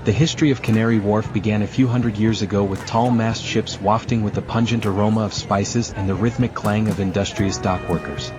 The history of Canary Wharf began a few hundred years ago with tall mast ships wafting with the pungent aroma of spices and the rhythmic clang of industrious dockworkers.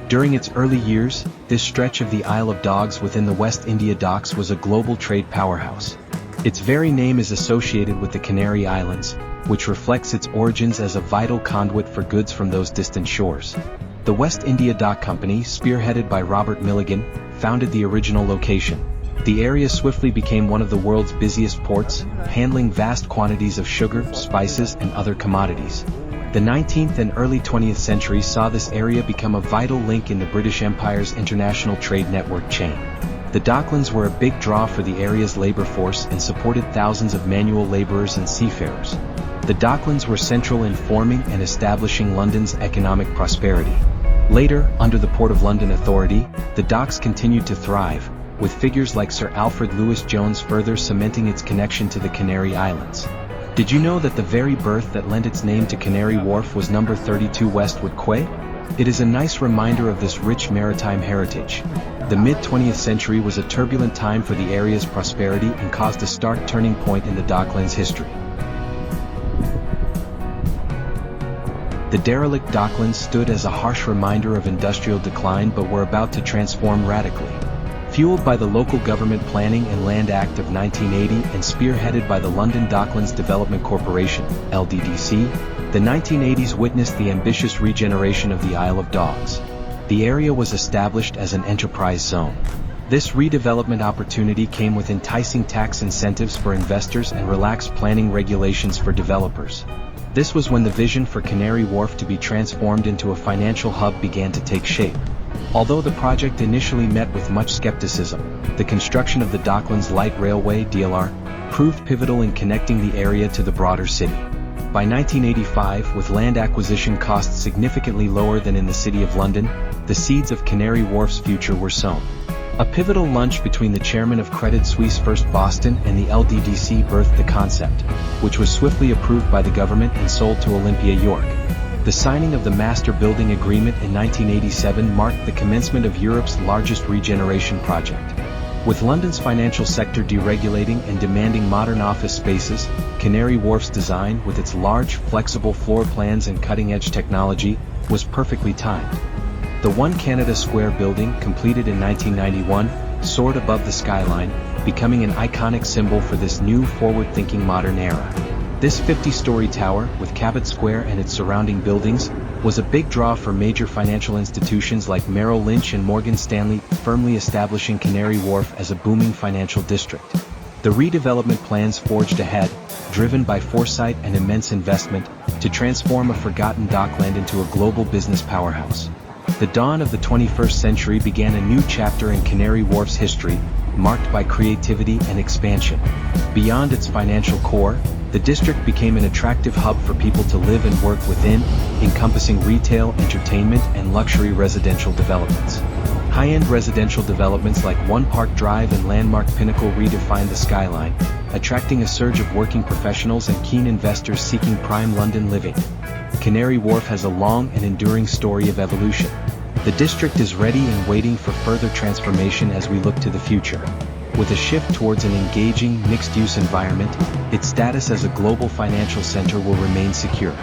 During its early years, this stretch of the Isle of Dogs within the West India Docks was a global trade powerhouse. Its very name is associated with the Canary Islands, which reflects its origins as a vital conduit for goods from those distant shores. The West India Dock Company, spearheaded by Robert Milligan, founded the original location. The area swiftly became one of the world's busiest ports, handling vast quantities of sugar, spices, and other commodities. The 19th and early 20th centuries saw this area become a vital link in the British Empire's international trade network chain. The docklands were a big draw for the area's labor force and supported thousands of manual laborers and seafarers. The docklands were central in forming and establishing London's economic prosperity. Later, under the Port of London Authority, the docks continued to thrive, with figures like Sir Alfred Lewis-Jones further cementing its connection to the Canary Islands. Did you know that the very berth that lent its name to Canary Wharf was number 32 Westwood Quay? It is a nice reminder of this rich maritime heritage. The mid-20th century was a turbulent time for the area's prosperity and caused a stark turning point in the docklands' history. The derelict docklands stood as a harsh reminder of industrial decline but were about to transform radically. Fueled by the Local Government Planning and Land Act of 1980 and spearheaded by the London Docklands Development Corporation, LDDC, the 1980s witnessed the ambitious regeneration of the Isle of Dogs. The area was established as an enterprise zone. This redevelopment opportunity came with enticing tax incentives for investors and relaxed planning regulations for developers. This was when the vision for Canary Wharf to be transformed into a financial hub began to take shape. Although the project initially met with much skepticism, the construction of the Docklands Light Railway (DLR) proved pivotal in connecting the area to the broader city. By 1985, with land acquisition costs significantly lower than in the City of London, the seeds of Canary Wharf's future were sown. A pivotal lunch between the chairman of Credit Suisse First Boston and the LDDC birthed the concept, which was swiftly approved by the government and sold to Olympia York. The signing of the Master Building Agreement in 1987 marked the commencement of Europe's largest regeneration project. With London's financial sector deregulating and demanding modern office spaces, Canary Wharf's design, with its large, flexible floor plans and cutting-edge technology, was perfectly timed. The One Canada Square building, completed in 1991, soared above the skyline, becoming an iconic symbol for this new, forward-thinking modern era. This 50-story tower, with Cabot Square and its surrounding buildings, was a big draw for major financial institutions like Merrill Lynch and Morgan Stanley, firmly establishing Canary Wharf as a booming financial district. The redevelopment plans forged ahead, driven by foresight and immense investment, to transform a forgotten dockland into a global business powerhouse. The dawn of the 21st century began a new chapter in Canary Wharf's history, marked by creativity and expansion. Beyond its financial core, the district became an attractive hub for people to live and work within, encompassing retail, entertainment, and luxury residential developments. High-end residential developments like One Park Drive and Landmark Pinnacle redefined the skyline, attracting a surge of working professionals and keen investors seeking prime London living. Canary Wharf has a long and enduring story of evolution. The district is ready and waiting for further transformation as we look to the future. With a shift towards an engaging, mixed-use environment, its status as a global financial center will remain secure.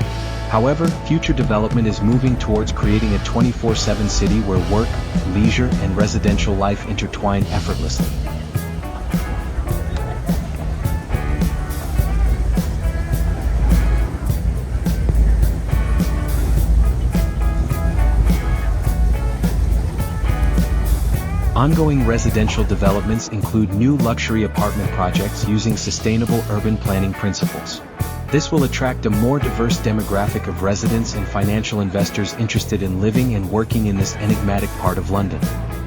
However, future development is moving towards creating a 24/7 city where work, leisure, and residential life intertwine effortlessly. Ongoing residential developments include new luxury apartment projects using sustainable urban planning principles. This will attract a more diverse demographic of residents and financial investors interested in living and working in this enigmatic part of London.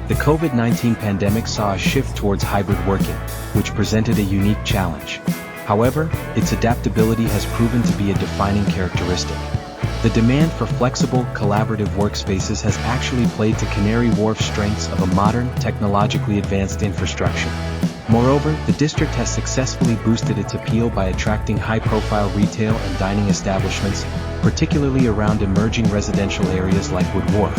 The COVID-19 pandemic saw a shift towards hybrid working, which presented a unique challenge. However, its adaptability has proven to be a defining characteristic. The demand for flexible, collaborative workspaces has actually played to Canary Wharf's strengths of a modern, technologically advanced infrastructure. Moreover, the district has successfully boosted its appeal by attracting high-profile retail and dining establishments, particularly around emerging residential areas like Wood Wharf.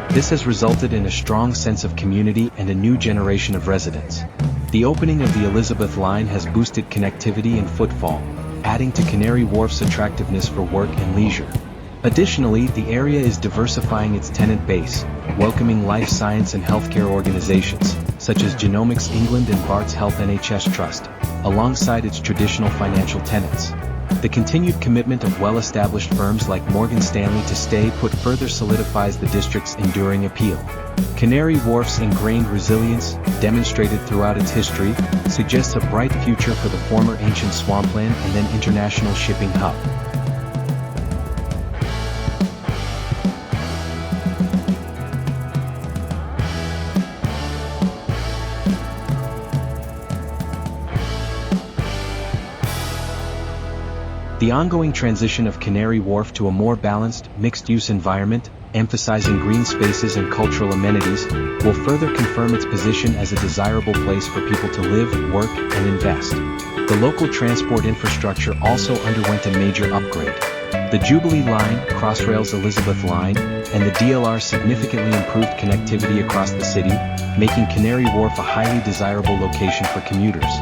This has resulted in a strong sense of community and a new generation of residents. The opening of the Elizabeth Line has boosted connectivity and footfall, adding to Canary Wharf's attractiveness for work and leisure. Additionally, the area is diversifying its tenant base, welcoming life science and healthcare organizations, such as Genomics England and Barts Health NHS Trust, alongside its traditional financial tenants. The continued commitment of well-established firms like Morgan Stanley to stay put further solidifies the district's enduring appeal. Canary Wharf's ingrained resilience, demonstrated throughout its history, suggests a bright future for the former ancient swampland and then international shipping hub. The ongoing transition of Canary Wharf to a more balanced, mixed-use environment, emphasizing green spaces and cultural amenities, will further confirm its position as a desirable place for people to live, work, and invest. The local transport infrastructure also underwent a major upgrade. The Jubilee Line, Crossrail's Elizabeth Line, and the DLR significantly improved connectivity across the city, making Canary Wharf a highly desirable location for commuters.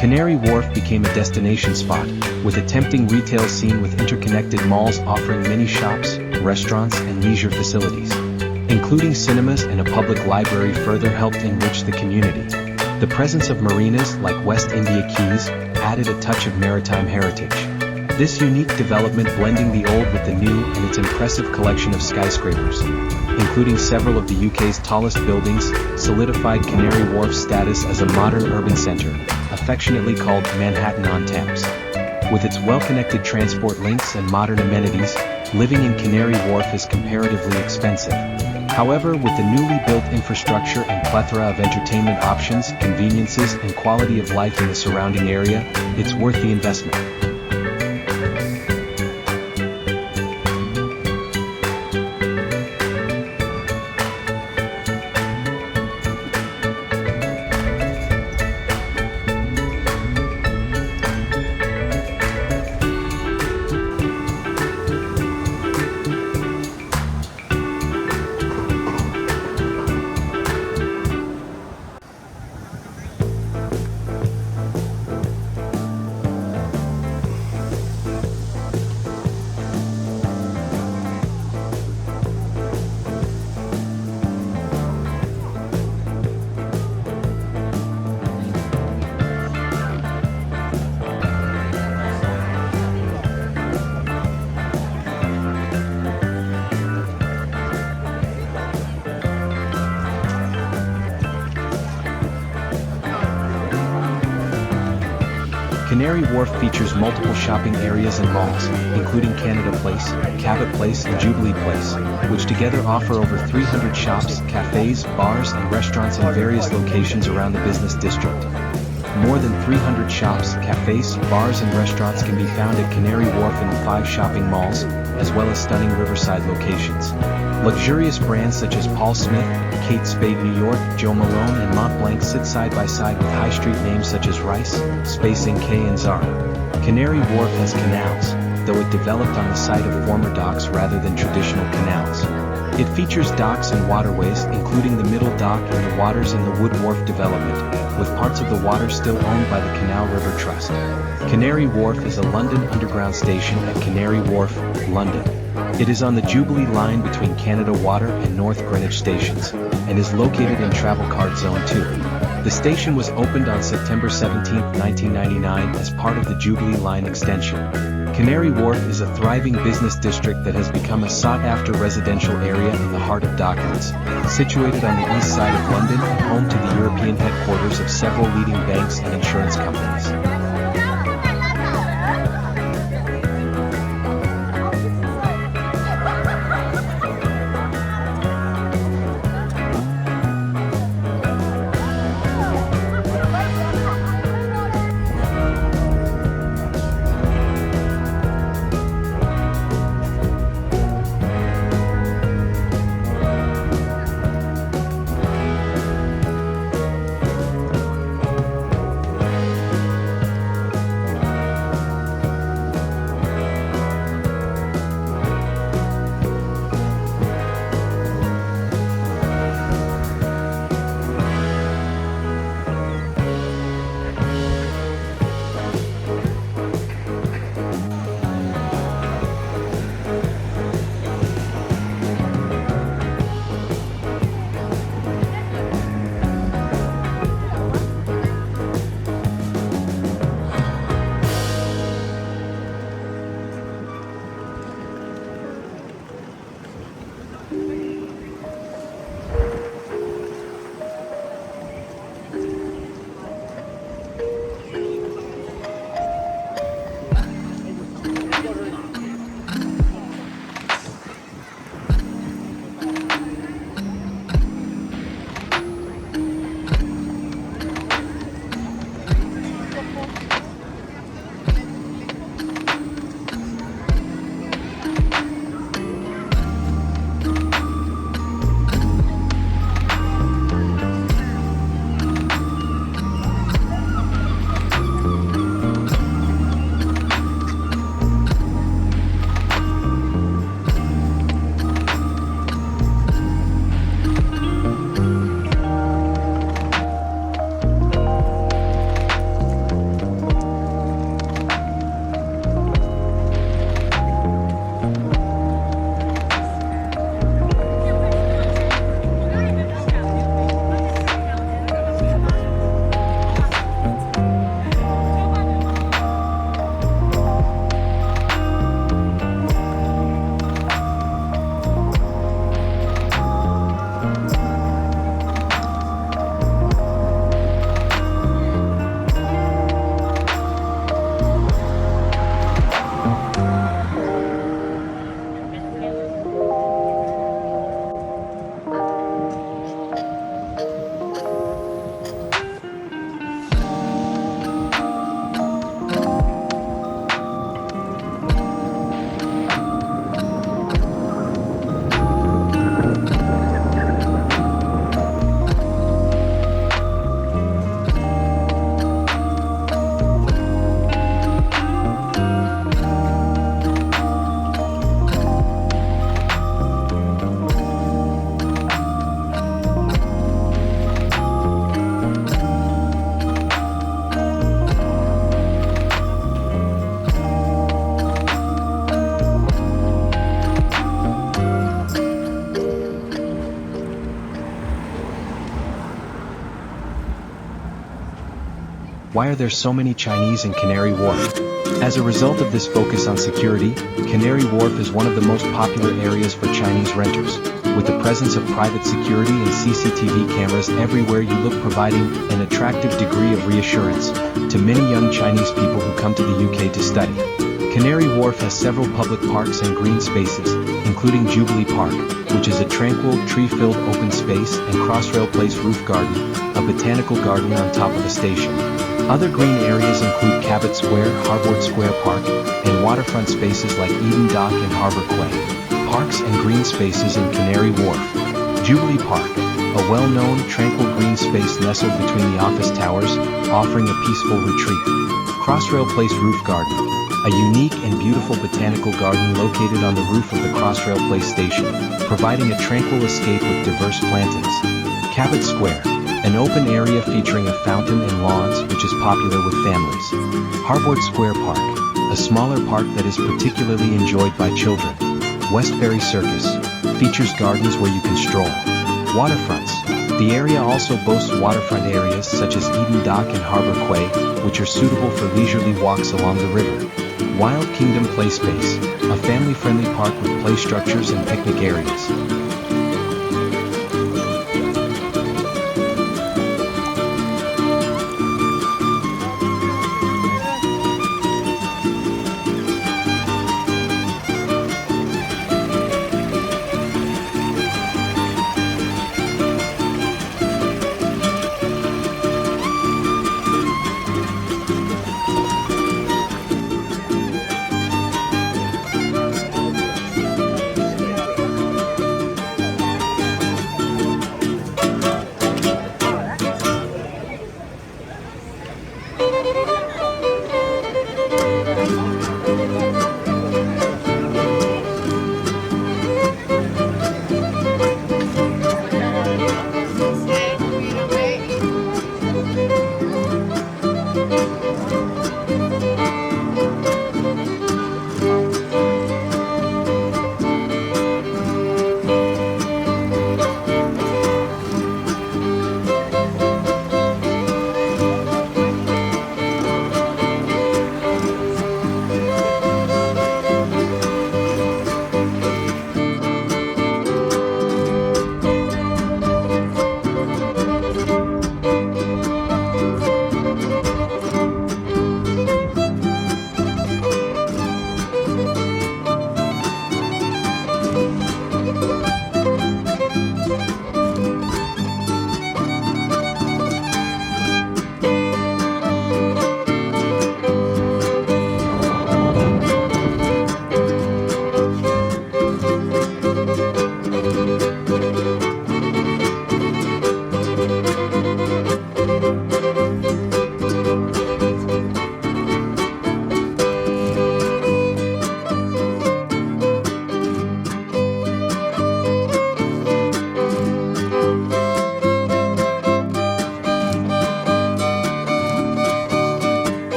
Canary Wharf became a destination spot, with a tempting retail scene with interconnected malls offering many shops, restaurants, and leisure facilities. Including cinemas and a public library further helped enrich the community. The presence of marinas like West India Quays added a touch of maritime heritage. This unique development blending the old with the new and its impressive collection of skyscrapers, including several of the UK's tallest buildings, solidified Canary Wharf's status as a modern urban centre, affectionately called Manhattan-on-Thames. With its well-connected transport links and modern amenities, living in Canary Wharf is comparatively expensive. However, with the newly built infrastructure and plethora of entertainment options, conveniences, and quality of life in the surrounding area, it's worth the investment. Canary Wharf features multiple shopping areas and malls, including Canada Place, Cabot Place and Jubilee Place, which together offer over 300 shops, cafes, bars and restaurants in various locations around the business district. More than 300 shops, cafes, bars and restaurants can be found at Canary Wharf in the 5 shopping malls, as well as stunning riverside locations. Luxurious brands such as Paul Smith, Kate Spade New York, Jo Malone and Montblanc sit side by side with high street names such as Rice, Space NK and Zara. Canary Wharf has canals, though it developed on the site of former docks rather than traditional canals. It features docks and waterways, including the Middle Dock and the waters in the Wood Wharf development, with parts of the water still owned by the Canal River Trust. Canary Wharf is a London Underground station at Canary Wharf, London. It is on the Jubilee Line between Canada Water and North Greenwich stations, and is located in Travel Card Zone 2. The station was opened on September 17, 1999 as part of the Jubilee Line extension. Canary Wharf is a thriving business district that has become a sought-after residential area in the heart of Docklands, situated on the east side of London and home to the European headquarters of several leading banks and insurance companies. Why are there so many Chinese in Canary Wharf? As a result of this focus on security, Canary Wharf is one of the most popular areas for Chinese renters, with the presence of private security and CCTV cameras everywhere you look, providing an attractive degree of reassurance to many young Chinese people who come to the UK to study. Canary Wharf has several public parks and green spaces, including Jubilee Park, which is a tranquil, tree-filled open space, and Crossrail Place Roof Garden, a botanical garden on top of a station. Other green areas include Cabot Square, Harbord Square Park, and waterfront spaces like Eden Dock and Harbour Quay. Parks and green spaces in Canary Wharf. Jubilee Park, a well-known, tranquil green space nestled between the office towers, offering a peaceful retreat. Crossrail Place Roof Garden, a unique and beautiful botanical garden located on the roof of the Crossrail Place station, providing a tranquil escape with diverse plantings. Cabot Square, an open area featuring a fountain and lawns which is popular with families. Harbord Square Park, a smaller park that is particularly enjoyed by children. Westbury Circus, features gardens where you can stroll. Waterfronts, the area also boasts waterfront areas such as Eden Dock and Harbour Quay, which are suitable for leisurely walks along the river. Wild Kingdom Play Space, a family-friendly park with play structures and picnic areas.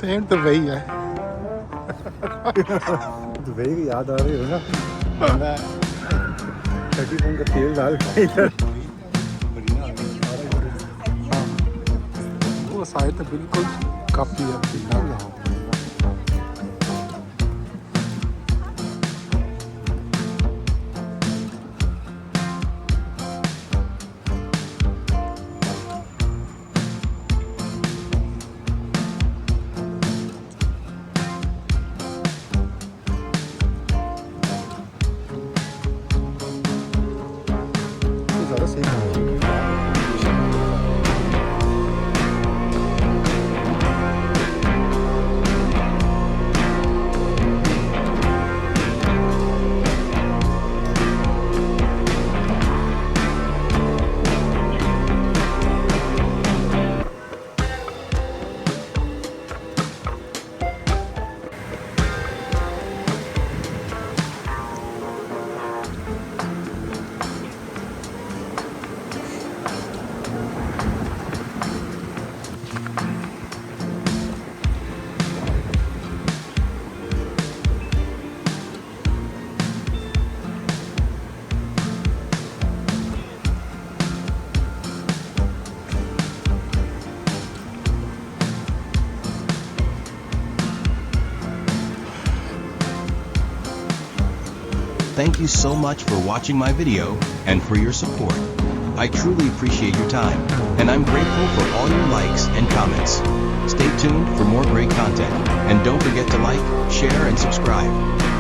Same तो वही है। Dubai की याद आ रही हो ना, मैं 30 का तेल डाल के इधर वो साइड तो बिल्कुल काफ़ी है यहाँ। ऐसे ही करेंगे कि कंडीशन में Thank you so much for watching my video and for your support. I truly appreciate your time, and I'm grateful for all your likes and comments. Stay tuned for more great content, and don't forget to like, share, and subscribe.